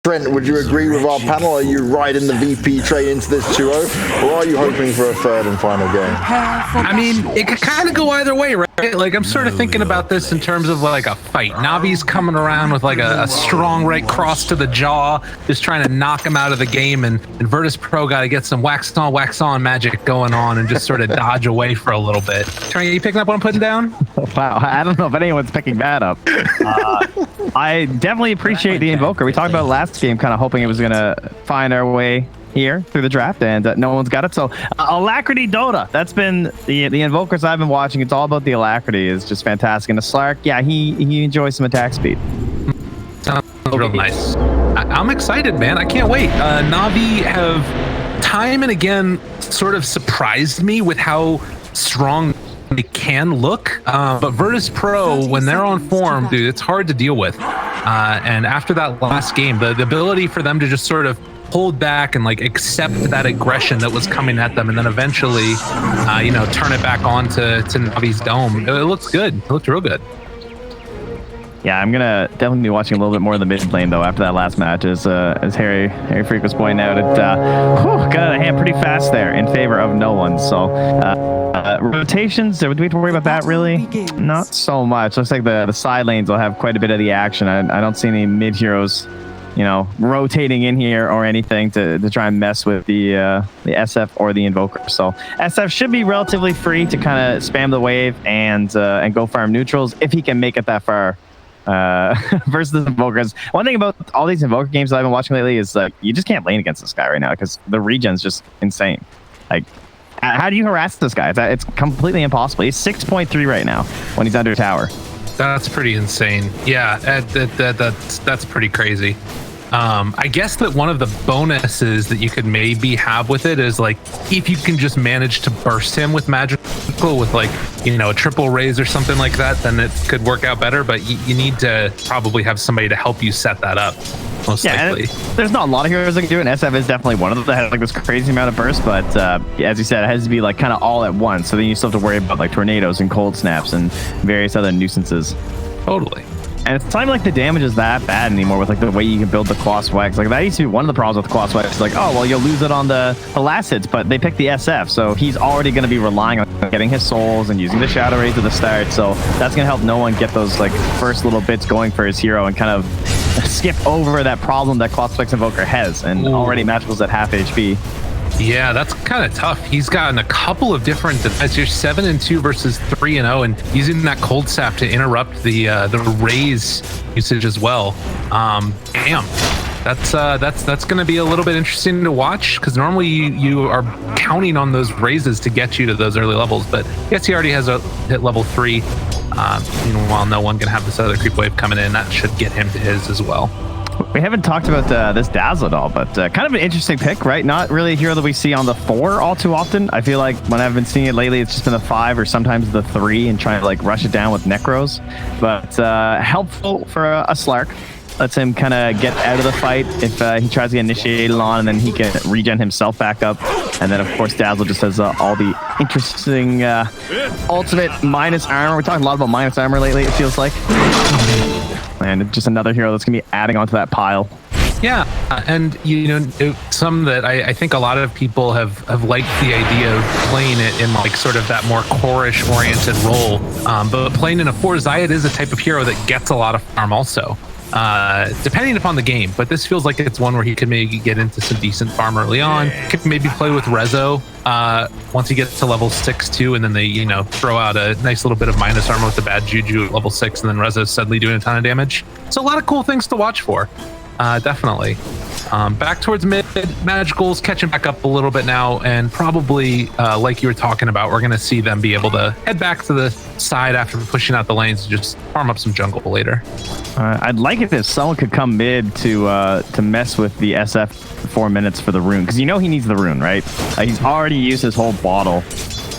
Trent, would you agree with our panel? Are you riding the VP train into this 2-0, or are you hoping for a third and final game? I mean, it could kind of go either way, right? Like, I'm sort of thinking about this in terms of like a fight. Navi's coming around with like a strong right cross to the jaw, just trying to knock him out of the game, and Virtus.pro got to get some wax on magic going on and just sort of dodge away for a little bit. Trent, are you picking up what I'm putting down? Wow, I don't know if anyone's picking that up. I definitely appreciate the Invoker. We talked about last game, kind of hoping it was going to find our way here through the draft, and no one's got it. So Alacrity Dota, that's been the Invokers I've been watching. It's all about the Alacrity. Is just fantastic. And the Slark, yeah, he enjoys some attack speed. Sounds real nice. I'm excited, man. I can't wait. Navi have time and again sort of surprised me with how strong they can look, but Virtus.pro, when they're on form, dude, it's hard to deal with. And after that last game, the ability for them to just sort of hold back and like accept that aggression that was coming at them, and then eventually, turn it back on to Navi's dome. It looks good. It looked real good. Yeah, I'm gonna definitely be watching a little bit more of the mid lane though after that last match, as Harry Freak was pointing out. It got out of hand pretty fast there in favor of no one. So rotations, do we have to worry about that really? Not so much. Looks like the side lanes will have quite a bit of the action. I don't see any mid heroes, rotating in here or anything to try and mess with the SF or the Invoker. So SF should be relatively free to kind of spam the wave and go farm neutrals if he can make it that far. Versus the Invokers. One thing about all these Invoker games that I've been watching lately is like you just can't lane against this guy right now because the regen's just insane. Like, how do you harass this guy? It's completely impossible. He's 6.3 right now when he's under tower. That's pretty insane. Yeah, that's pretty crazy. I guess that one of the bonuses that you could maybe have with it is like if you can just manage to burst him with magical with like a triple raise or something like that, then it could work out better. But you need to probably have somebody to help you set that up. Most likely. There's not a lot of heroes that can do it, and SF is definitely one of them that has like this crazy amount of burst, but as you said, it has to be like kind of all at once, so then you still have to worry about like tornadoes and cold snaps and various other nuisances. Totally. And it's not like the damage is that bad anymore with like the way you can build the Quas Wax. Like that used to be one of the problems with the Quas Wax. It's like, oh, well, you'll lose it on the last hits, but they picked the SF, so he's already going to be relying on getting his souls and using the Shadow Rays at the start. So that's going to help no one get those like first little bits going for his hero and kind of skip over that problem that Quas Wax Invoker has, and already Magical's at half HP. Yeah, that's kind of tough. He's gotten a couple of different defense. You're 7-2 versus 3-0, and using that cold sap to interrupt the raise usage as well. Damn, that's going to be a little bit interesting to watch because normally you are counting on those raises to get you to those early levels. But I guess he already has hit level 3. While no one can have this other creep wave coming in, that should get him to his as well. We haven't talked about this Dazzle at all, but kind of an interesting pick, right? Not really a hero that we see on the 4 all too often. I feel like when I've been seeing it lately, it's just been the 5 or sometimes the 3 and trying to like rush it down with Necros. But helpful for a Slark. Lets him kind of get out of the fight if he tries to get initiated on, and then he can regen himself back up. And then, of course, Dazzle just has all the interesting ultimate minus armor. We're talking a lot about minus armor lately, it feels like. And just another hero that's going to be adding onto that pile. Yeah, and some that I think a lot of people have liked the idea of playing it in like sort of that more core-ish oriented role. But playing in a 4 Zayat is a type of hero that gets a lot of farm also. Depending upon the game, but this feels like it's one where he could maybe get into some decent farm early on. Could maybe play with Rezo once he gets to level 6 too, and then they throw out a nice little bit of minus armor with the bad juju at level 6, and then Rezo's suddenly doing a ton of damage. So a lot of cool things to watch for. Definitely. Back towards mid, Magical's catching back up a little bit now, and probably, like you were talking about, we're going to see them be able to head back to the side after pushing out the lanes to just farm up some jungle later. I'd like it if someone could come mid to mess with the SF for 4 minutes for the rune, because he needs the rune, right? He's already used his whole bottle.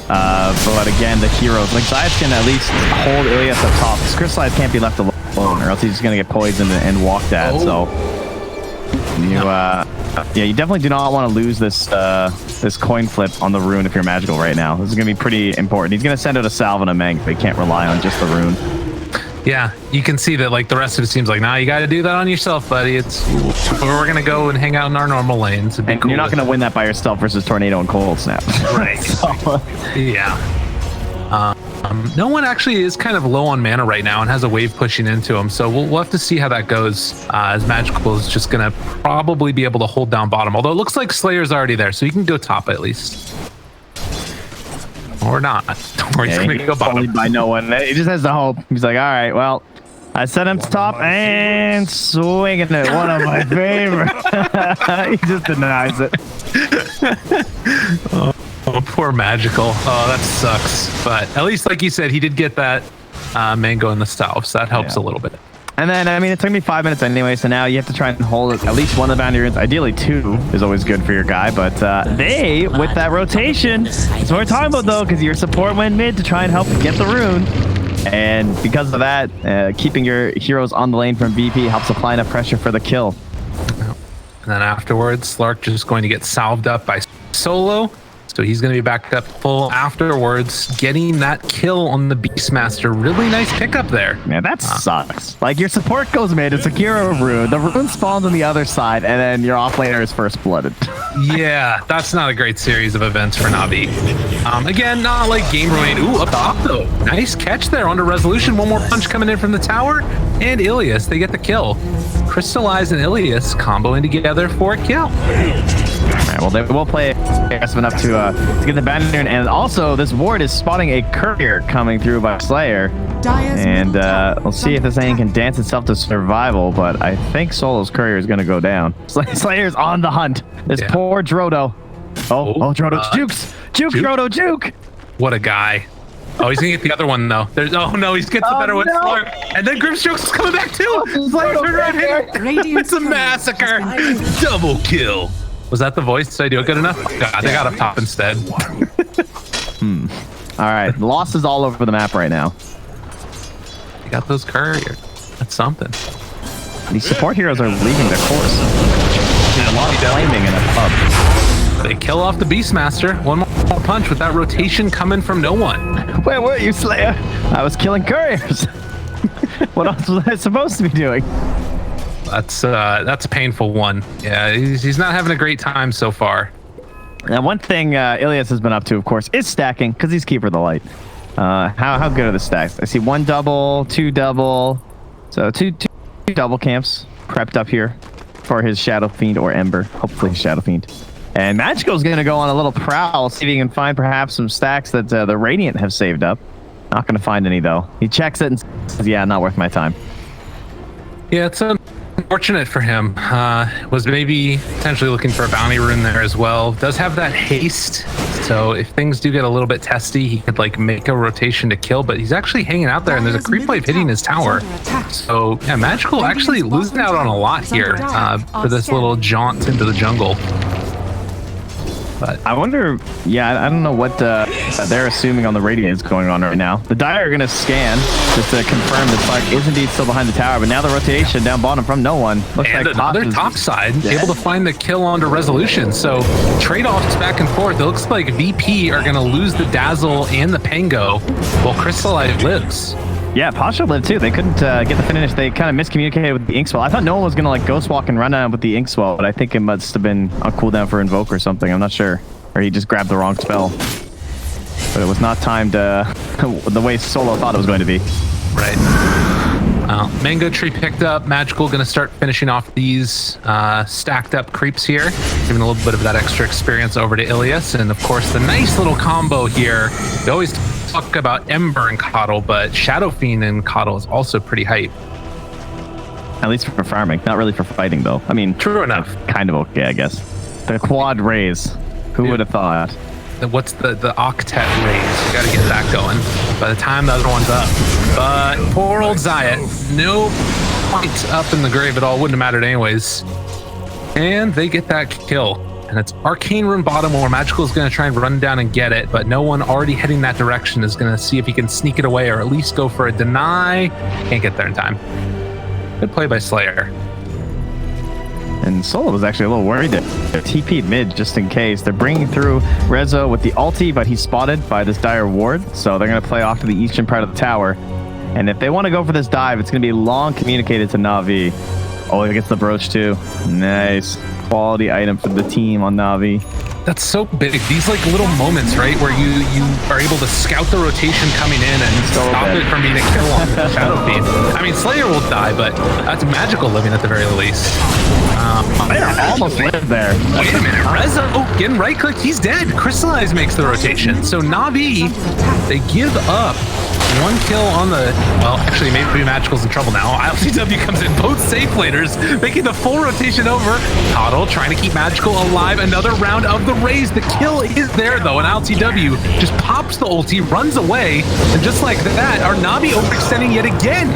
But again, the heroes, like Zayat can at least hold Ilias up top, because Crystallize can't be left alone, or else he's just going to get poisoned and walked at. So you definitely do not want to lose this this coin flip on the rune if you're Magical right now. This is going to be pretty important. He's going to send out a salve and a Meng, but he can't rely on just the rune. Yeah, you can see that like the rest of it seems like, nah, you got to do that on yourself, buddy. We're gonna go and hang out in our normal lanes. And you're not gonna win that by yourself versus Tornado and Cold Snap. Right. Yeah. No one actually is kind of low on mana right now and has a wave pushing into him, so we'll have to see how that goes. As Magical is just gonna probably be able to hold down bottom, although it looks like Slayer's already there, so he can go top at least. Or not. Or he's gonna go bottom. By no one. He just has the hope. He's like, all right, well, I set him to top and swinging it. One of my favorites. He just denies it. Oh, poor Magical. Oh, that sucks. But at least, like you said, he did get that mango in the style, so that helps a little bit. And then, I mean, it took me 5 minutes anyway, so now you have to try and hold at least one of the boundary runes. Ideally, 2 is always good for your guy, but they, with that rotation, that's what we're talking about, though, because your support went mid to try and help get the rune. And because of that, keeping your heroes on the lane from VP helps apply enough pressure for the kill. And then afterwards, Slark just going to get salved up by Solo. So he's going to be backed up full afterwards, getting that kill on the Beastmaster. Really nice pickup there. Man, that sucks. Like, your support goes mid, it's a Kira rune, the rune spawns on the other side, and then your offlaner is first blooded. Yeah, that's not a great series of events for Navi. Again, not like game ruin. Ooh, up top though. Nice catch there onto Resolution. One more punch coming in from the tower, and Ilias, they get the kill. Crystallize and Ilias comboing together for a kill. All right, well, they will play aggressive enough to get the boundary, and also this ward is spotting a courier coming through by Slayer, and we'll see if this thing can dance itself to survival, but I think Solo's courier is going to go down. Slayer's on the hunt. This poor Drodo. Oh, Drodo jukes! Juke, Drodo, juke! What a guy. Oh, he's gonna get the other one though. Oh no, he gets the better one. Slark. And then Grimstrokes is coming back too. It's a massacre. Double kill. Was that the voice? Did I do it good enough? Oh, God, they got up top instead. All right, losses all over the map right now. You got those couriers. That's something. These support heroes are leaving their course. There's a lot of flaming in a pub. They kill off the Beastmaster. One more punch with that rotation coming from no one. Where were you, Slayer? I was killing couriers. What else was I supposed to be doing? That's a painful one. Yeah, he's not having a great time so far. Now, one thing Ilias has been up to, of course, is stacking, because he's Keeper of the Light. How good are the stacks? I see 1 double, 2 double. So two double camps prepped up here for his Shadow Fiend or Ember. Hopefully Shadow Fiend. And Magical's going to go on a little prowl, see if he can find perhaps some stacks that the Radiant have saved up. Not going to find any, though. He checks it and says, yeah, not worth my time. Yeah, it's unfortunate for him. Was maybe potentially looking for a bounty rune there as well. Does have that haste, so if things do get a little bit testy, he could like make a rotation to kill, but he's actually hanging out there, and there's a creep wave hitting his tower. So yeah, Magical actually losing out on a lot here for this little jaunt into the jungle. But I wonder, yeah, I don't know what they're assuming on the Radiant is going on right now. The Dire are going to scan just to confirm that Slark is indeed still behind the tower, but now the rotation down bottom from no one. Looks and like another top side able to find the kill onto Resolution. So trade-offs back and forth. It looks like VP are going to lose the Dazzle and the Pango while Crystallize lives. Yeah, Pasha lived too. They couldn't get the finish. They kind of miscommunicated with the Ink Swell. I thought no one was going to like Ghost Walk and run out with the Ink Swell, but I think it must have been on cooldown for Invoke or something. I'm not sure. Or he just grabbed the wrong spell. But it was not timed the way Solo thought it was going to be. Right. Mango Tree picked up. Magical going to start finishing off these stacked up creeps here, giving a little bit of that extra experience over to Ilias. And of course, the nice little combo here. We always talk about Ember and Coddle, but Shadow Fiend and Coddle is also pretty hype. At least for farming, not really for fighting though. I mean, true enough. Kind of okay, I guess. The quad raise. Who would have thought? What's the octet raise? You got to get that going by the time the other one's up. But poor old Zayat, no point up in the grave at all. Wouldn't have mattered anyways. And they get that kill. And it's Arcane Rune bottom where Magical is going to try and run down and get it, but no one already heading that direction is going to see if he can sneak it away or at least go for a deny. Can't get there in time. Good play by Slayer. And Solo was actually a little worried that they're TP'd mid just in case. They're bringing through Rezo with the ulti, but he's spotted by this Dire ward, so they're going to play off to the eastern part of the tower. And if they want to go for this dive, it's going to be long communicated to Na'Vi. Oh, he gets the brooch too. Nice. Quality item for the team on Na'Vi. That's so big. These like little moments, right, where you are able to scout the rotation coming in and stop it from being a kill on Shadow Fiend. I mean, Slayer will die, but that's magical living at the very least. They almost lived there. Wait a minute, Reza, getting right-clicked, he's dead. Crystallize makes the rotation. So Na'Vi, they give up one kill on the, well, actually, maybe Magical's in trouble now. LCW comes in, both safe laners, making the full rotation over. Toddle trying to keep Magical alive. Another round of the raise. The kill is there, though, and LCW just pops the ulti, runs away, and just like that, our Na'Vi overextending yet again.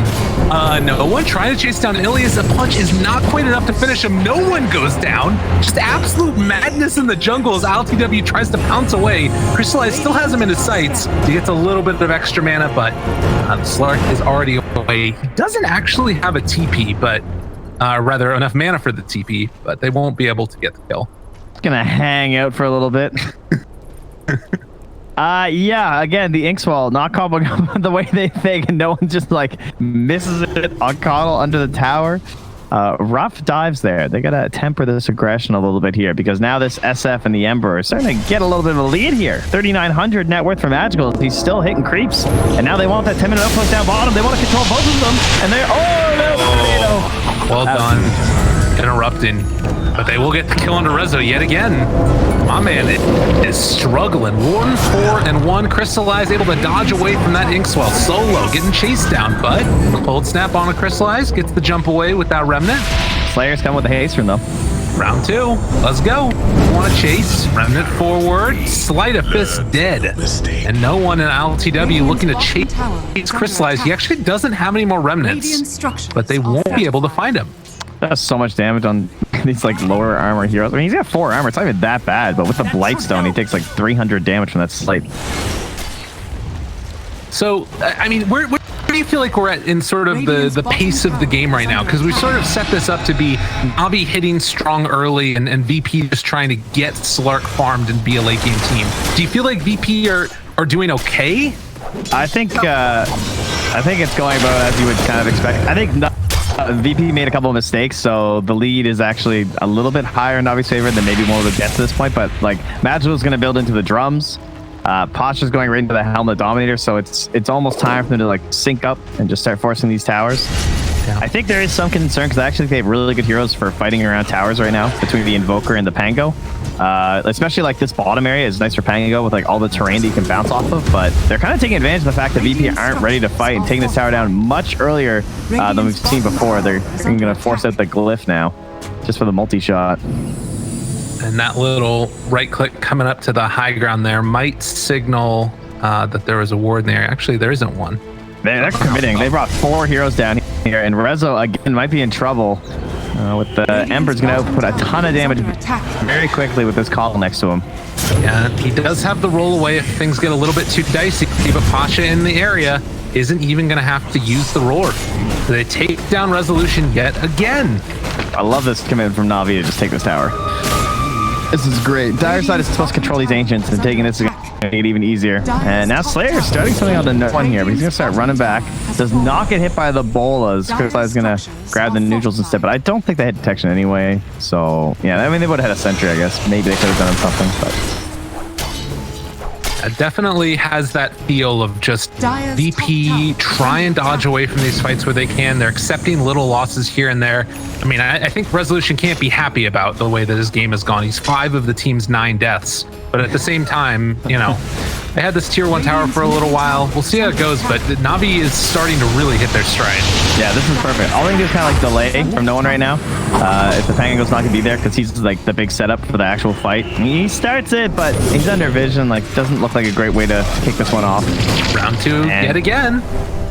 No one trying to chase down Ilias. A punch is not quite enough to finish him. No one goes down. Just absolute madness in the jungle as LTW tries to pounce away. Crystallize still has him in his sights. He gets a little bit of extra mana, but the Slark is already away. He doesn't actually have a TP, but rather enough mana for the TP, but they won't be able to get the kill. It's gonna hang out for a little bit. Yeah, again, the Inkswell not comboing up the way they think, and no one just like misses it on Coddle under the tower. Rough dives there. They gotta temper this aggression a little bit here, because now this SF and the Ember are starting to get a little bit of a lead here. 3,900 net worth for Magical. He's still hitting creeps, and now they want that 10-minute outpost down bottom. They want to control both of them, and they're well done, interrupting, but they will get the kill on Rezo yet again. My man is struggling. 1-4-1. Crystallize able to dodge away from that Inkswell. Solo getting chased down, but cold snap on a Crystallize gets the jump away with that Remnant. Slayers come with the haste from them. Round 2. Let's go. Want to chase. Remnant forward. Sleight of Fist dead. And no one in LTW looking to chase Crystallize. He actually doesn't have any more Remnants, but they won't be able to find him. Does so much damage on these like lower armor heroes. I mean, he's got 4 armor. It's not even that bad, but with the Blightstone, he takes like 300 damage from that Slight. So, I mean, where do you feel like we're at in sort of the pace of the game right now? Because we sort of set this up to be Na'Vi hitting strong early and VP just trying to get Slark farmed and be a late game team. Do you feel like VP are doing okay? I think it's going about as you would kind of expect. I think VP made a couple of mistakes, so the lead is actually a little bit higher in Navi's favor than maybe one would get to this point. But like Magical's going to build into the drums. Pasha's going right into the Helmet Dominator, so it's almost time for them to like sync up and just start forcing these towers. Yeah. I think there is some concern because I actually think they have really good heroes for fighting around towers right now between the Invoker and the Pango. Especially like this bottom area is nice for Pango with like all the terrain that you can bounce off of, but they're kind of taking advantage of the fact that VP aren't ready to fight and taking this tower down much earlier than we've seen before. They're going to force out the glyph now just for the multi-shot. And that little right click coming up to the high ground there might signal that there was a ward in there. Actually, there isn't one. They're committing. They brought 4 heroes down here, and Rezo again might be in trouble. With the Ember's going to put a ton of damage very quickly with this call next to him. Yeah, he does have the roll away if things get a little bit too dicey, but Pasha in the area isn't even going to have to use the roar. They take down Resolution yet again. I love this commitment from Na'Vi to just take this tower. This is great. Dire Side is supposed to control these Ancients, and taking this is going to make it even easier. And now Slayer is starting something on the no one here, but he's going to start running back. Does not get hit by the bolas. Crystallize is going to grab the neutrals instead, but I don't think they had detection anyway. So, yeah, I mean, they would have had a sentry, I guess. Maybe they could have done something, but... It definitely has that feel of just VP try and dodge away from these fights where they can. They're accepting little losses here and there. I mean, I think Resolution can't be happy about the way that his game has gone. He's 5 of the team's 9 deaths. But at the same time, you know, they had this tier 1 tower for a little while. We'll see how it goes, but Na'Vi is starting to really hit their stride. Yeah, this is perfect. All they can do is kind of like delay from no one right now. If the Pango's not going to be there, because he's like the big setup for the actual fight. He starts it, but he's under vision. Like, doesn't look like a great way to kick this one off. Round 2 yet again.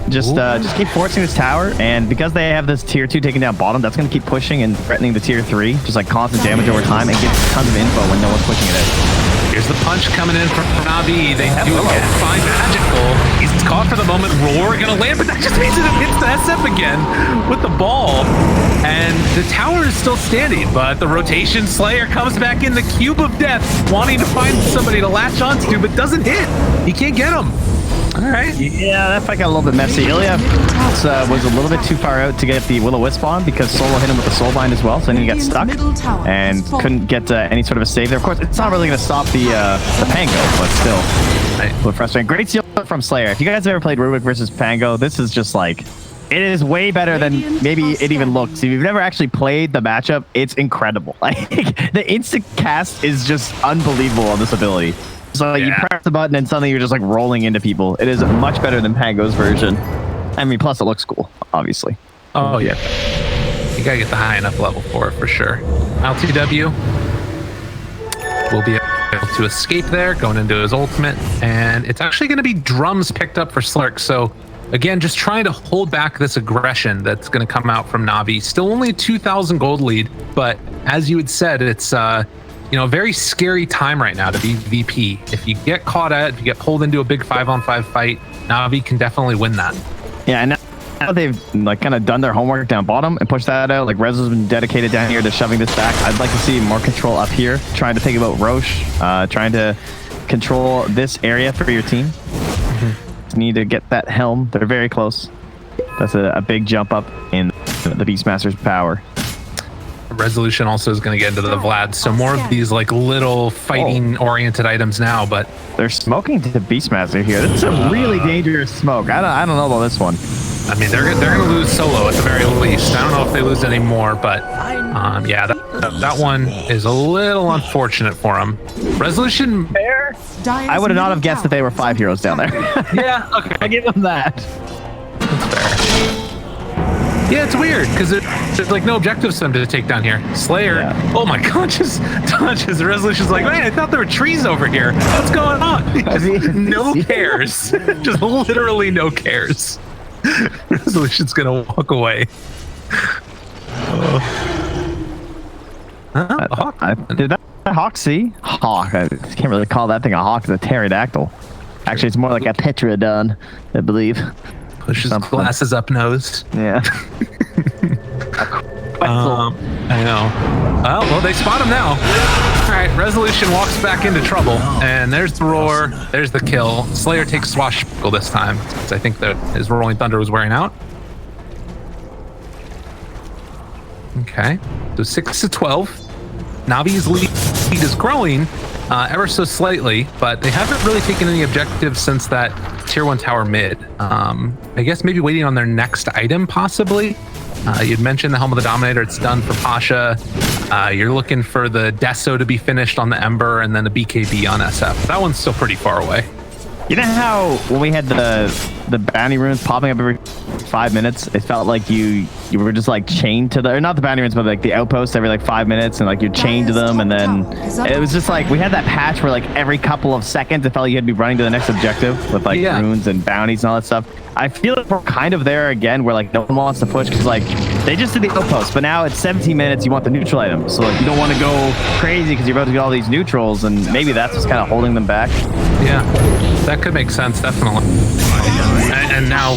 Just keep forcing this tower, and because they have this tier 2 taking down bottom, that's going to keep pushing and threatening the tier 3. Just like constant damage over time and get tons of info when no one's pushing it in. Here's the punch coming in from Na'Vi. They do again. Find Magical. He's caught for the moment. Roar gonna land, but that just means that it hits the SF again with the ball. And the tower is still standing, but the rotation Slayer comes back in the cube of death, wanting to find somebody to latch onto, but doesn't hit. He can't get him. All right. Yeah, that fight got a little bit messy. Ilya was a little bit too far out to get the Will-O-Wisp on because Solo hit him with the Soul Bind as well, so then he got stuck and couldn't get any sort of a save there. Of course, it's not really going to stop the Pango, but still a little frustrating. Great steal from Slayer. If you guys ever played Rubik versus Pango, this is just like, it is way better than maybe it even looks. If you've never actually played the matchup, it's incredible. Like, the instant cast is just unbelievable on this ability. So like, you press the button and suddenly you're just like rolling into people. It is much better than Pango's version. I mean, plus it looks cool, obviously. Oh, yeah. You gotta get the high enough level for it, for sure. LTW will be able to escape there, going into his ultimate. And it's actually going to be drums picked up for Slurk. So, again, just trying to hold back this aggression that's going to come out from Navi. Still only a 2,000 gold lead, but as you had said, it's a very scary time right now to be VP. If you get caught if you get pulled into a big 5-on-5 fight, Navi can definitely win that. Yeah, and now they've like kind of done their homework down bottom and pushed that out. Like Rez has been dedicated down here to shoving this back. I'd like to see more control up here, trying to think about Roche, trying to control this area for your team. Need to get that helm. They're very close. That's a big jump up in the Beastmaster's power. Resolution also is going to get into the Vlad, so more of these like little fighting oriented items now, but they're smoking to the Beastmaster here. This is a really dangerous smoke. I don't know about this one. I mean, they're going to lose Solo at the very least. I don't know if they lose any more, but yeah, that one is a little unfortunate for them. Resolution fair. I would not have guessed that they were 5 heroes down there. Yeah, okay, I give them that. That's fair. Yeah, it's weird because there's like no objectives for them to take down here. Slayer, oh my god, just touches. The Resolution's like, man, I thought there were trees over here. What's going on? No cares. Just literally no cares. Resolution's gonna walk away. A hawk. Did that hawk see? Hawk. I can't really call that thing a hawk. It's a pterodactyl. Actually, it's more like a petrodon, I believe. Pushes glasses up nose. Yeah. I know. Well, they spot him now. All right, Resolution walks back into trouble, and there's the roar. There's the kill. Slayer takes Swashbuckle this time, because I think that his Rolling Thunder was wearing out. Okay, so 6-12. Navi's lead is growing ever so slightly, but they haven't really taken any objectives since that tier 1 tower mid. I guess maybe waiting on their next item, possibly. You'd mentioned the Helm of the Dominator. It's done for Pasha. You're looking for the Deso to be finished on the Ember, and then the BKB on SF. That one's still pretty far away. You know how when we had the bounty runes popping up every 5 minutes, it felt like you were just like chained to or not the bounty runes, but like the outposts every like 5 minutes, and like you're chained to them, and then it was just like we had that patch where like every couple of seconds it felt like you had to be running to the next objective with like runes and bounties and all that stuff. I feel like we're kind of there again, where like no one wants to push because like they just did the outpost, but now it's 17 minutes. You want the neutral item, so like you don't want to go crazy because you're about to get all these neutrals, and maybe that's what's kind of holding them back. Yeah, that could make sense, definitely. And now,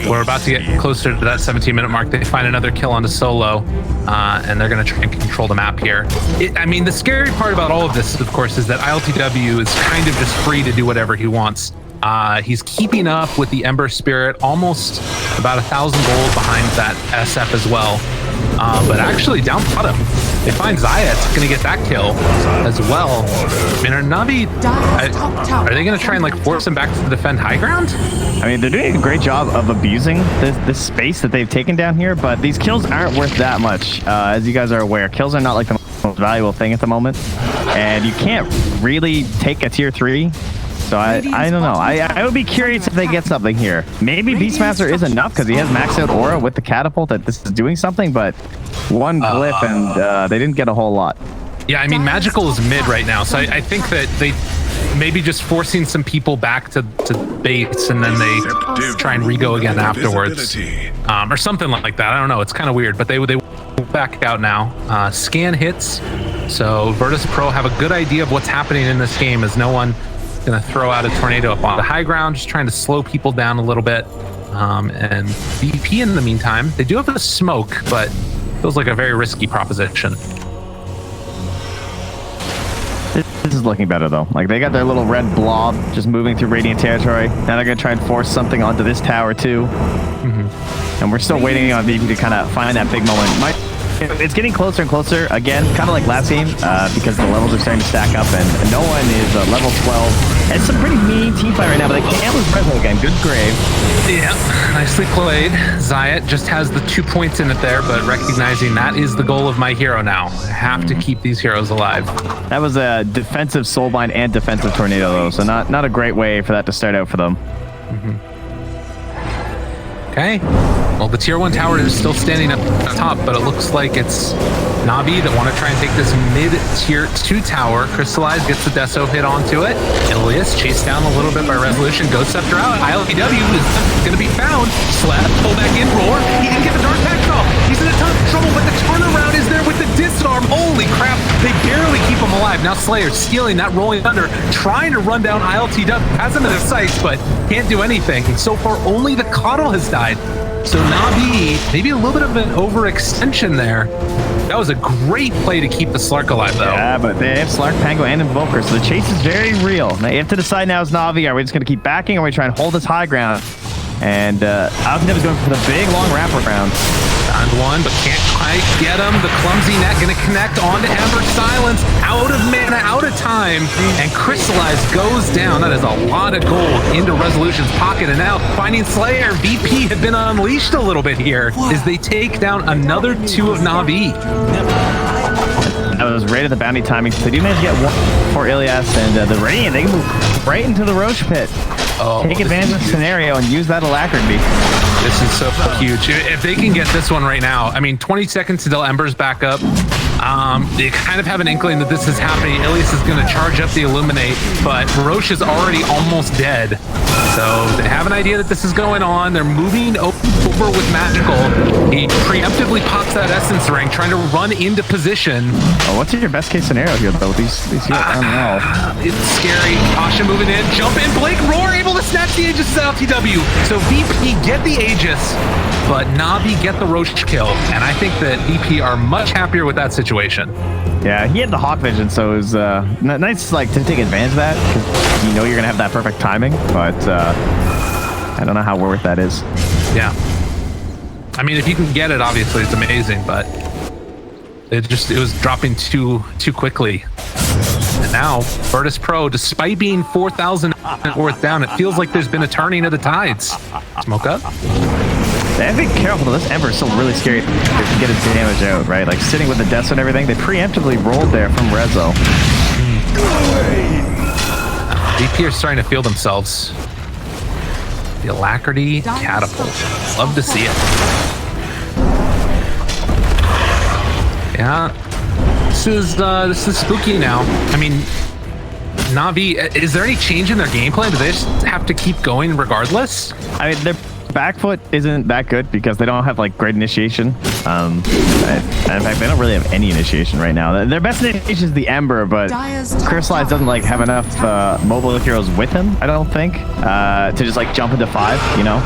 we're about to get closer to that 17-minute mark. They find another kill onto Solo, and they're going to try and control the map here. I mean, the scary part about all of this, of course, is that ILTW is kind of just free to do whatever he wants. He's keeping up with the Ember Spirit, almost about 1,000 gold behind that SF as well. But actually, down bottom, they find Zayat's going to get that kill as well. I mean, are Navi, are they going to try and like force him back to defend high ground? I mean, they're doing a great job of abusing this space that they've taken down here, but these kills aren't worth that much. As you guys are aware, kills are not like the most valuable thing at the moment, and you can't really take a tier 3. So I don't know. I would be curious if they get something here. Maybe Beastmaster is enough because he has maxed out aura with the catapult that this is doing something, but one glyph and they didn't get a whole lot. Yeah, I mean, Magical is mid right now, so I think that they maybe just forcing some people back to base, and then they try and re-go again afterwards. Or something like that. I don't know. It's kind of weird, but they back out now. Scan hits, so Virtus.pro have a good idea of what's happening in this game, as no one going to throw out a tornado up on the high ground, just trying to slow people down a little bit. And VP in the meantime, they do have a smoke, but feels like a very risky proposition. This is looking better though. Like they got their little red blob just moving through Radiant territory. Now they're gonna try and force something onto this tower too. And we're still waiting on VP to kind of find that big moment. It's getting closer and closer again, kind of like last game, because the levels are starting to stack up, and no one is level 12. It's a pretty mean team fight right now, but they can't lose Rezo again. Good grave. Yeah, nicely played. Zayat just has the 2 points in it there, but recognizing that is the goal of my hero now. I have to keep these heroes alive. That was a defensive soulbind and defensive tornado though, so not a great way for that to start out for them. Okay. Well, the tier 1 tower is still standing up top, but it looks like it's Navi that want to try and take this mid-tier 2 tower. Crystallize gets the Deso hit onto it. Ilias chased down a little bit by Resolution. Ghost Scepter out. ILPW is going to be found. Slap, pull back in, roar. He didn't get the Dark Pact off. He's in a ton of trouble, but the turnaround is there with the disarm. Holy crap. They barely keep him alive. Now Slayer stealing that rolling thunder, trying to run down ILTW. Has him in his sights, but can't do anything. So far, only the Coddle has died. So Navi, maybe a little bit of an overextension there. That was a great play to keep the Slark alive, though. Yeah, but they have Slark, Pango, and Invoker, so the chase is very real. Now you have to decide now as Navi, are we just going to keep backing, or are we trying to hold this high ground? And Alcantep is going for the big, long wraparound. Found one, but can't quite get him. The clumsy net going to connect onto Ember. Silence, out of mana, out of time, and Crystallize goes down. That is a lot of gold into Resolution's pocket, and now finding Slayer. VP have been unleashed a little bit here as they take down another 2 of Navi. That was right at the bounty timing. So they do manage to get one for Ilias, and the Radiant, they can move right into the Roche pit. Take advantage of the scenario and use that alacrity. This is so huge. If they can get this one right now, I mean, 20 seconds until Ember's back up. They kind of have an inkling that this is happening. Ilias is going to charge up the Illuminate, but Roche is already almost dead. So they have an idea that this is going on. They're moving over with Magical. He preemptively pops that Essence Ring, trying to run into position. Oh, what's your best case scenario here, though? These heroes, I don't know. It's scary. Asha moving in. Jump in. Blake Roar able to snatch the Aegis at LTW. So VP get the Aegis, but Navi get the Roche kill. And I think that VP are much happier with that situation. Yeah, he had the Hawk Vision, so it was nice like to take advantage of that, because you know you're going to have that perfect timing, but I don't know how worth that is. Yeah. I mean, if you can get it, obviously it's amazing, but it was dropping too quickly. And now, Virtus.pro, despite being 4,000 worth down, it feels like there's been a turning of the tides. Smoke up. They have to be careful though. This Ember is still really scary to get his damage out, right? Like sitting with the Death and everything, they preemptively rolled there from Rezo. VP are starting to feel themselves. The Alacrity Catapult. Love to see it. Yeah. This is spooky now. I mean, Navi, is there any change in their game plan? Do they just have to keep going regardless? I mean, their back foot isn't that good because they don't have like great initiation. In fact, they don't really have any initiation right now. Their best initiation is the Ember, but Crystallize doesn't like have enough mobile heroes with him, I don't think, to just like jump into 5, you know?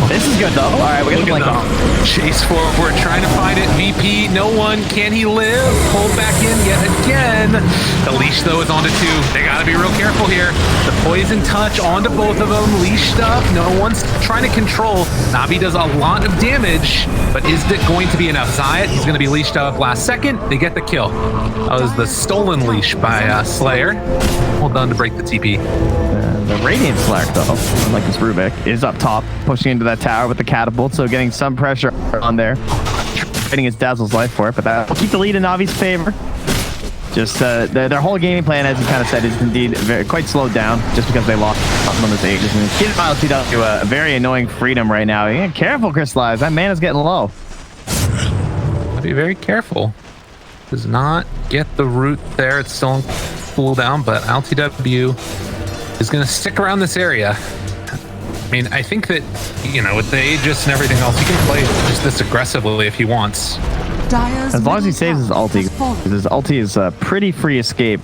This is good though. All right, we're gonna like chase forward, trying to find it. VP, no one. Can he live? Pulled back in yet again. The leash though is onto 2. They gotta be real careful here. The poison touch onto both of them. Leash stuff. No one's trying to control. Navi does a lot of damage, but is it going to be enough? Zayat, he's gonna be leashed up last second. They get the kill. That was the stolen leash by Slayer. Well done to break the TP. The Radiant Slark, though, unlike this Rubik, is up top, pushing into that tower with the catapult, so getting some pressure on there. Trading his Dazzle's life for it, but that will keep the lead in Navi's favor. Just their whole gaming plan, as you kind of said, is indeed quite slowed down, just because they lost on this Aegis. And it's getting to a very annoying freedom right now. Yeah, careful, Crystallize. That mana's getting low. Be very careful. Does not get the root there. It's still on cooldown, but LTW is going to stick around this area. I mean, I think that, you know, with the Aegis and everything else, he can play just this aggressively if he wants. As long as he saves his ulti, because his ulti is a pretty free escape.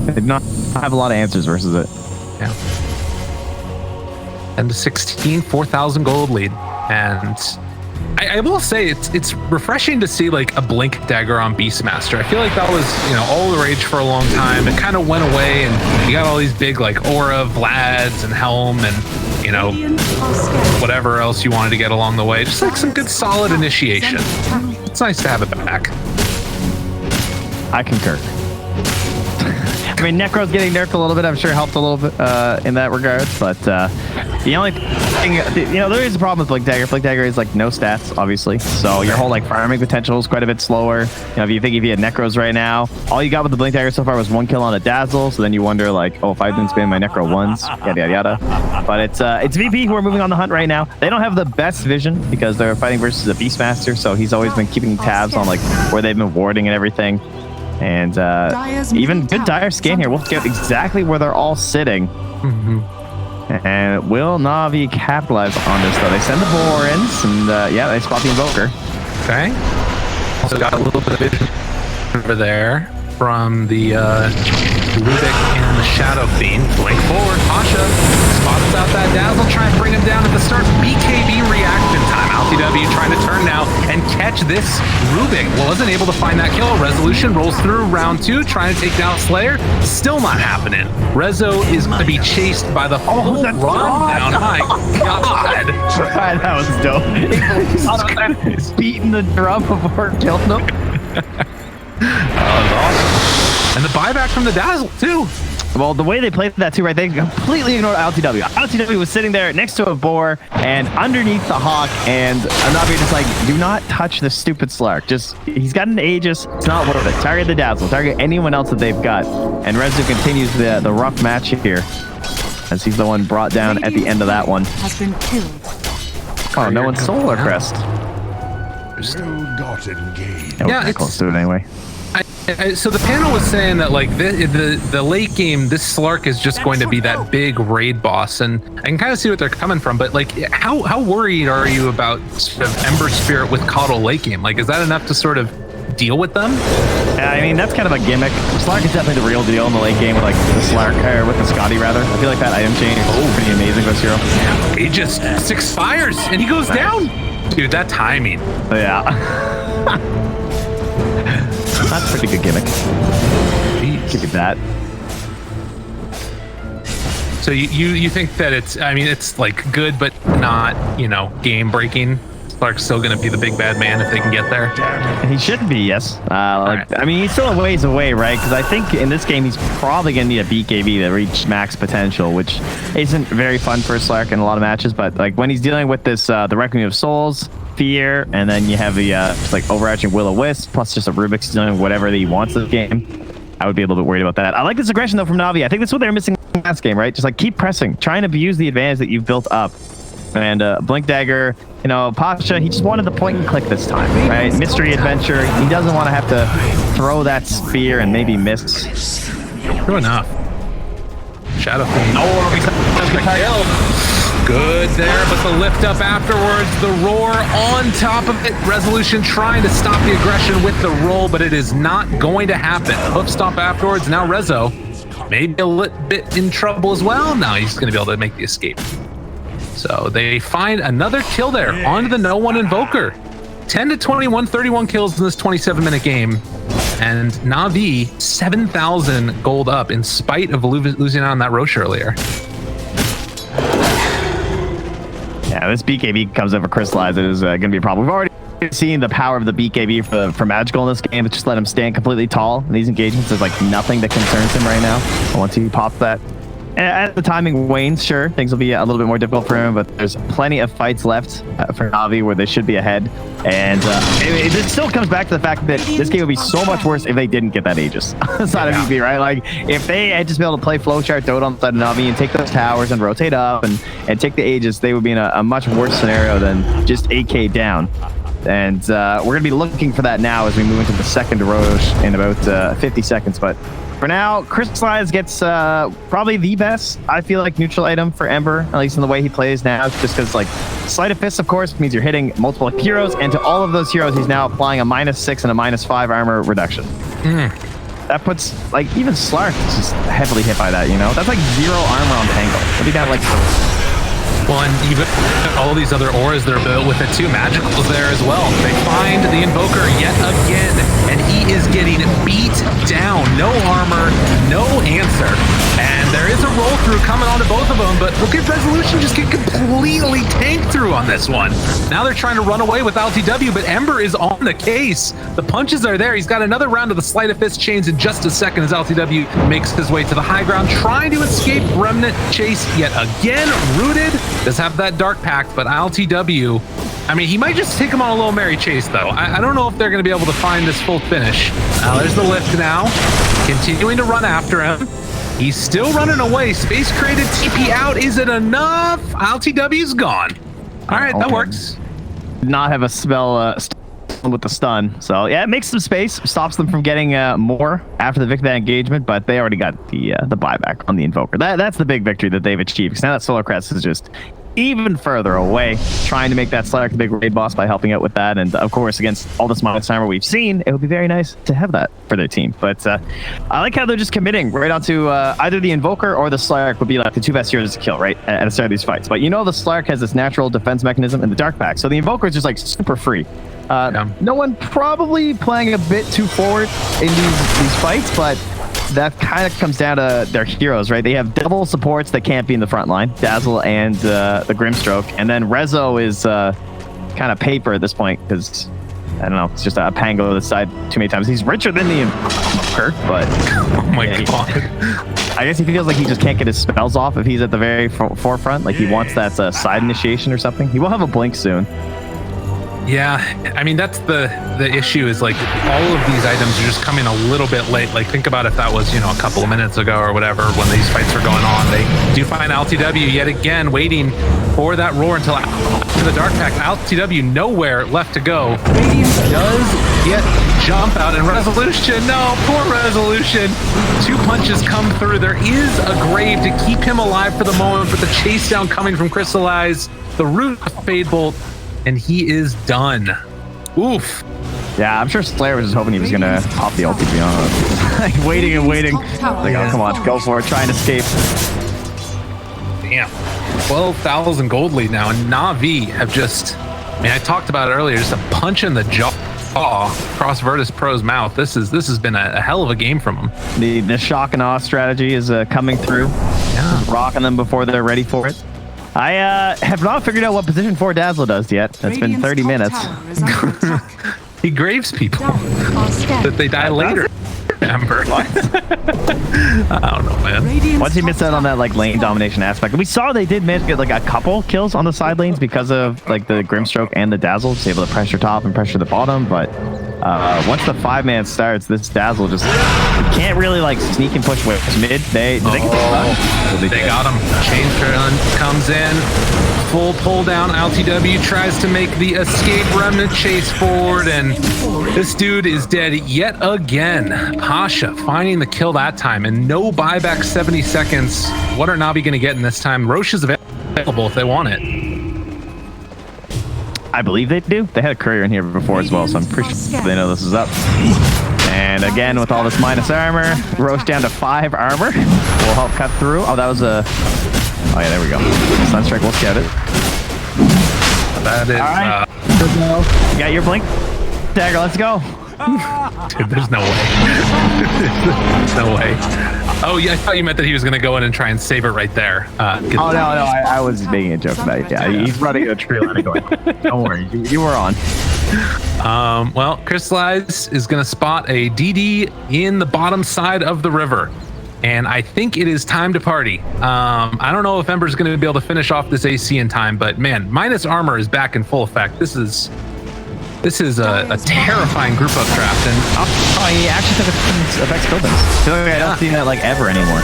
They do not have a lot of answers versus it. Yeah. And the 16, 4,000 gold lead. And I will say it's refreshing to see like a blink dagger on Beastmaster. I feel like that was, you know, all the rage for a long time. It kind of went away, and you got all these big like aura Vlads and Helm and, you know, whatever else you wanted to get along the way. Just like some good solid initiation. It's nice to have it back. I concur. I mean, Necro's getting nerfed a little bit. I'm sure helped a little bit in that regard. But the only thing, you know, there is a problem with Blink Dagger. Blink Dagger is like no stats, obviously. So your whole like farming potential is quite a bit slower. You know, if you had Necros right now, all you got with the Blink Dagger so far was 1 kill on a Dazzle. So then you wonder like, oh, if I didn't spam my Necro once, yada yada yada. But it's VP who are moving on the hunt right now. They don't have the best vision because they're fighting versus a Beastmaster. So he's always been keeping tabs on like where they've been warding and everything. And even good dire scan here. We'll get exactly where they're all sitting. And will Na'Vi capitalize on this, though? They send the Borans, and yeah, they spot the Invoker. Okay. Also got a little bit of vision over there from the Ludic and the Shadow Fiend. Blink forward. Pasha spots out that Dazzle, trying to bring him down at the start. BKB reaction time. LTW trying to turn now and catch this Rubik. Wasn't able to find that kill. Resolution rolls through round 2, trying to take down Slayer. Still not happening. Rezo is going to be chased by the whole run down. My God. That was dope. He's beating the drum before killing him. That was awesome. And the buyback from the Dazzle, too. Well, the way they played that too, right? They completely ignored LTW. LTW was sitting there next to a boar and underneath the Hawk, and Na'Vi just like, do not touch this stupid Slark. Just, he's got an Aegis. It's not worth it. Target the Dazzle. Target anyone else that they've got. And Rezu continues the rough match here, as he's the one brought down at the end of that one. Has been killed. Oh, no one's Solar Crest. Well not engaged. Yeah, it's close to it anyway. So the panel was saying that like the late game, this Slark is just going to be that big raid boss, and I can kind of see what they're coming from. But like, how worried are you about sort of Ember Spirit with Coddle late game? Like, is that enough to sort of deal with them? Yeah, I mean that's kind of a gimmick. Slark is definitely the real deal in the late game with like the Slark, or with the Scotty rather. I feel like that item change is pretty amazing for this hero. He just 6 fires and he goes down. Dude, that timing. Yeah. That's a pretty good gimmick. Jeez. Give you that. So you think that it's, I mean, it's like good, but not, you know, game breaking. Clark's still going to be the big bad man if they can get there. He should be, yes. Like, right. I mean, he's still a ways away, right? Because I think in this game he's probably going to need a BKB to reach max potential, which isn't very fun for Slark in a lot of matches. But like when he's dealing with this, the Requiem of Souls, Fear, and then you have the just like overarching Will-O-Wisp, plus just a Rubik's doing whatever that he wants this game, I would be a little bit worried about that. I like this aggression though from Na'Vi. I think that's what they were missing last game, right? Just like keep pressing, trying to abuse the advantage that you've built up. And Blink Dagger, you know, Pasha, he just wanted the point and click this time, right? Mystery adventure. He doesn't want to have to throw that spear and maybe miss. True enough. Shadow Fiend. Good there, but the lift up afterwards, the roar on top of it. Resolution trying to stop the aggression with the roll, but it is not going to happen. Hoof stomp afterwards. Now Rezo maybe a little bit in trouble as well. Now he's going to be able to make the escape. So they find another kill there onto the No One Invoker. 10 to 21, 31 kills in this 27-minute game. And Na'Vi, 7,000 gold up in spite of losing out on that Roche earlier. Yeah, this BKB comes over Crystallize. It is going to be a problem. We've already seen the power of the BKB for Magical in this game. It's just let him stand completely tall. In these engagements, there's like nothing that concerns him right now. Once he pops that, as the timing wanes, sure, things will be a little bit more difficult for him, but there's plenty of fights left for Na'Vi where they should be ahead. And it still comes back to the fact that this game would be so much worse if they didn't get that Aegis on the side of VP, right? Like, if they had just been able to play Flowchart Dota on the side of Na'Vi and take those towers and rotate up and take the Aegis, they would be in a much worse scenario than just 8k down. And we're going to be looking for that now as we move into the second Roche in about 50 seconds. But for now, Crystallize gets probably the best, I feel like, neutral item for Ember, at least in the way he plays now, just because, like, Sleight of Fist, of course, means you're hitting multiple heroes, and to all of those heroes, he's now applying a -6 and a -5 armor reduction. That puts, like, even Slark is just heavily hit by that, you know? That's like 0 armor on Tangle. What do you got, like... Well, and even all these other auras that are built with it too. Magical's there as well. They find the Invoker yet again, and he is getting beat down. No armor, no answer. And there is a roll through coming onto both of them, but look at Resolution just get completely tanked through on this one. Now they're trying to run away with LTW, but Ember is on the case. The punches are there. He's got another round of the Sleight of Fist chains in just a second as LTW makes his way to the high ground, trying to escape Remnant chase yet again. Rooted does have that Dark Pact, but LTW, I mean, he might just take him on a little merry chase, though. I don't know if they're going to be able to find this full finish. There's the lift now, continuing to run after him. He's still running away. Space created TP out. Is it enough? LTW's gone. All right, that works. Not have a spell with the stun. So yeah, it makes some space, stops them from getting more after the victory engagement, but they already got the buyback on the Invoker. That's the big victory that they've achieved, because now that Solar Crest is just even further away, trying to make that Slayer the big raid boss by helping out with that. And of course, against all this minus armor we've seen, it would be very nice to have that for their team. But I like how they're just committing right onto either the Invoker or the Slayer would be like the two best heroes to kill right at the start of these fights. But you know the Slayer has this natural defense mechanism in the Dark Pact, so the Invoker is just like super free. No one probably playing a bit too forward in these fights, but that kind of comes down to their heroes, right? They have double supports that can't be in the front line, Dazzle and the Grimstroke, and then Rezo is kind of paper at this point because I don't know, it's just a Pango this side too many times. He's richer than the Invoker, but oh my god, I guess he feels like he just can't get his spells off if he's at the very forefront. Like he wants that side initiation or something. He will have a blink soon. Yeah, I mean, that's the issue is like all of these items are just coming a little bit late. Like think about if that was, you know, a couple of minutes ago or whatever when these fights were going on. They do find LTW yet again waiting for that roar until after the Dark Pact. LTW nowhere left to go. Does get jump out and Resolution. No, poor Resolution. Two punches come through. There is a grave to keep him alive for the moment, but the chase down coming from Crystallize, the root of Fade Bolt, and he is done. Oof. Yeah, I'm sure Slayer was just hoping he was going to pop the ult, to be honest. Like, waiting and waiting. Like, oh, come on, go for it. Try and escape. Damn. 12,000 gold lead now, and Na'Vi have just... I mean, I talked about it earlier, just a punch in the jaw across Virtus.pro's mouth. This has been a hell of a game from him. The shock and awe strategy is coming through. Yeah. Rocking them before they're ready for it. I have not figured out what position 4 Dazzle does yet. It's been 30 minutes. He graves people. That they die later. Ember. I don't know, man. Once he missed out on that like lane domination aspect, we saw they did manage to get like a couple kills on the side lanes because of like the Grimstroke and the Dazzle, just able to pressure top and pressure the bottom. But once the 5-man starts, this Dazzle just can't really like sneak and push with mid. They got him. Chain turn comes in. Full pull down. LTW tries to make the escape. Remnant chase forward, and this dude is dead yet again. Pasha finding the kill that time, and no buyback 70 seconds. What are Na'Vi going to get in this time? Roche is available if they want it. I believe they do. They had a courier in here before as well, so I'm pretty sure they know this is up. And again, with all this minus armor, Roche down to 5 armor. Will help cut through. Oh, that was a... Oh yeah, there we go. Sunstrike will scout it. That is... All right. You got your blink? Dagger, let's go. Dude, there's no way. There's no way. Oh, yeah, I thought you meant that he was going to go in and try and save it right there. No, I was making a joke about it. Yeah, he's running a tree line going. Don't worry, you were on. Well, Crystallize is going to spot a DD in the bottom side of the river. And I think it is time to party. I don't know if Ember's going to be able to finish off this AC in time, but man, minus armor is back in full effect. This is a terrifying group up draft, and he actually took effects buildings. I feel like I don't see that like ever anymore.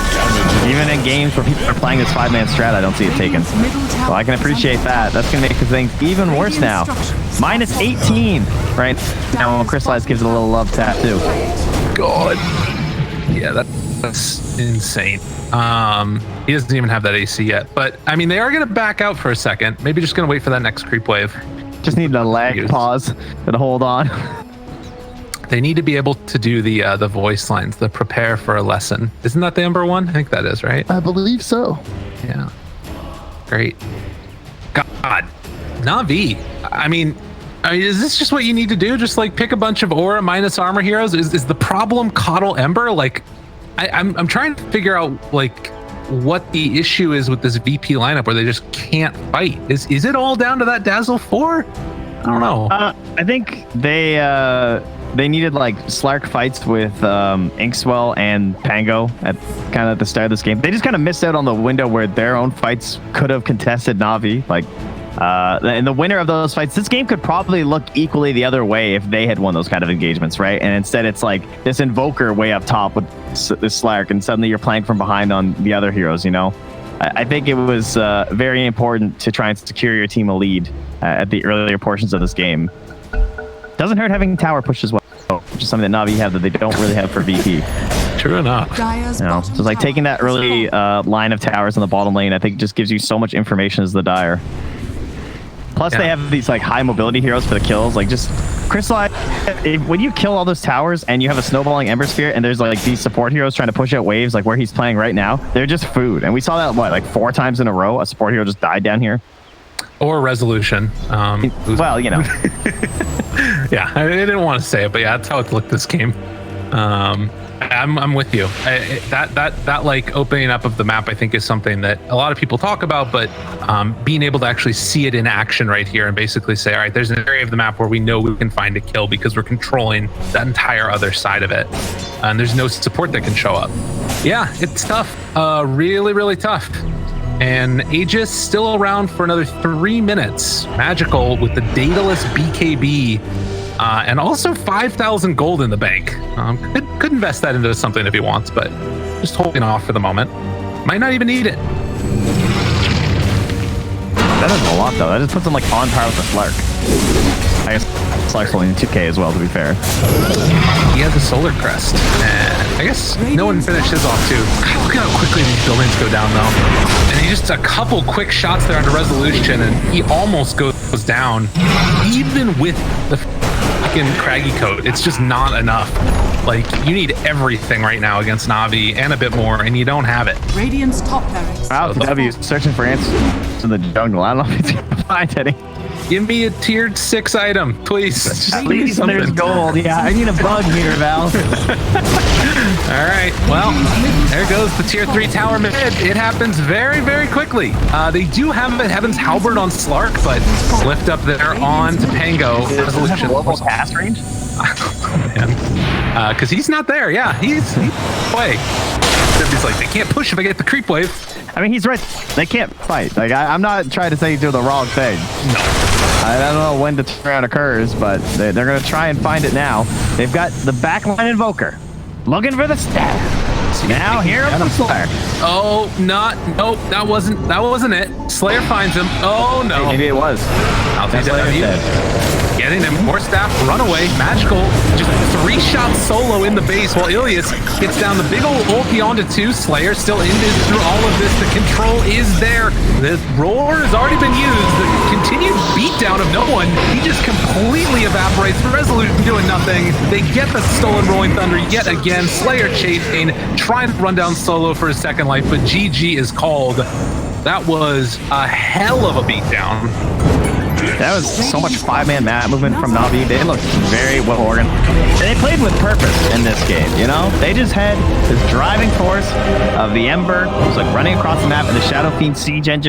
Even in games where people are playing this 5-man strat, I don't see it taken. So I can appreciate that. That's gonna make things even worse now. Minus 18 right now when Crystallize gives it a little love tap too. God, yeah, that's insane. He doesn't even have that AC yet, but I mean they are gonna back out for a second. Maybe just gonna wait for that next creep wave. Just need a lag pause and hold on. They need to be able to do the voice lines, the prepare for a lesson. Isn't that the Ember one? I think that is, right? I believe so. Yeah. Great. God, Na'Vi. I mean, is this just what you need to do? Just like pick a bunch of aura minus armor heroes? Is the problem Coddle Ember? Like, I'm trying to figure out like what the issue is with this VP lineup where they just can't fight. Is it all down to that Dazzle 4? I don't know. I think they needed like Slark fights with Inkswell and Pango at kind of at the start of this game. They just kind of missed out on the window where their own fights could have contested Na'Vi. Like, and the winner of those fights, this game could probably look equally the other way if they had won those kind of engagements, right? And instead it's like this Invoker way up top with this Slark, and suddenly you're playing from behind on the other heroes, you know? I think it was very important to try and secure your team a lead at the earlier portions of this game. Doesn't hurt having tower push as well, which is something that Na'Vi have that they don't really have for VP. True enough. Dire's You know, so it's like taking that early line of towers in the bottom lane, I think just gives you so much information as the Dire. Plus, they have these like high mobility heroes for the kills. Like just Crystallize, when you kill all those towers and you have a snowballing Ember Sphere and there's like these support heroes trying to push out waves like where he's playing right now, they're just food. And we saw that, what, like 4 times in a row? A support hero just died down here. Or Resolution. Well, you know. Yeah, I didn't want to say it, but yeah, that's how it looked this game. I'm with you. That like opening up of the map, I think, is something that a lot of people talk about, but being able to actually see it in action right here and basically say, all right, there's an area of the map where we know we can find a kill because we're controlling that entire other side of it, and there's no support that can show up. Yeah, it's tough. Really, really tough. And Aegis still around for another 3 minutes. Magical with the dataless BKB. And also 5,000 gold in the bank. Could invest that into something if he wants, but just holding off for the moment. Might not even need it. That is a lot, though. That just puts him like on par with the Slark. I guess Slark's only 2k as well, to be fair. He has a Solar Crest. And I guess no one finished his off, too. God, look at how quickly these buildings go down, though. And he just a couple quick shots there under Resolution, and he almost goes down. Even with the fucking Craggy Coat, it's just not enough. Like, you need everything right now against Na'Vi and a bit more, and you don't have it. Radiant's top barracks. Wow, W searching for answers in the jungle. I don't know if he's gonna find any. Give me a tier 6 item, please. Just At give me least something. there's gold. Yeah, I need a bug here, Val. All right, well, there goes the tier 3 tower mid. It happens very, very quickly. They do have a Heaven's Halberd on Slark, but lift up there on to Pango. Resolution. Global cast range? Man. Because he's not there. Yeah, he's away. He's like, they can't push if I get the creep wave. I mean, he's right. They can't fight. Like, I'm not trying to say he's doing the wrong thing. No. I don't know when the turnaround occurs, but they're going to try and find it now. They've got the backline Invoker looking for the stab. Now here comes Slayer. Oh, nope, that wasn't it. Slayer finds him. Oh no. Maybe it was. I'll take that. Getting him more staff, runaway, Magical, just 3 shots solo in the base while Ilias gets down the big old ulti onto 2. Slayer still in this through all of this. The control is there. The roar has already been used. The continued beatdown of no one. He just completely evaporates. Resolution doing nothing. They get the stolen Rolling Thunder yet again. Slayer chasing, trying to run down solo for his second life, but GG is called. That was a hell of a beatdown. That was so much 5-man map movement from Na'Vi. They looked very well organized. They played with purpose in this game, you know? They just had this driving force of the Ember. It was like running across the map and the Shadow Fiend siege engine.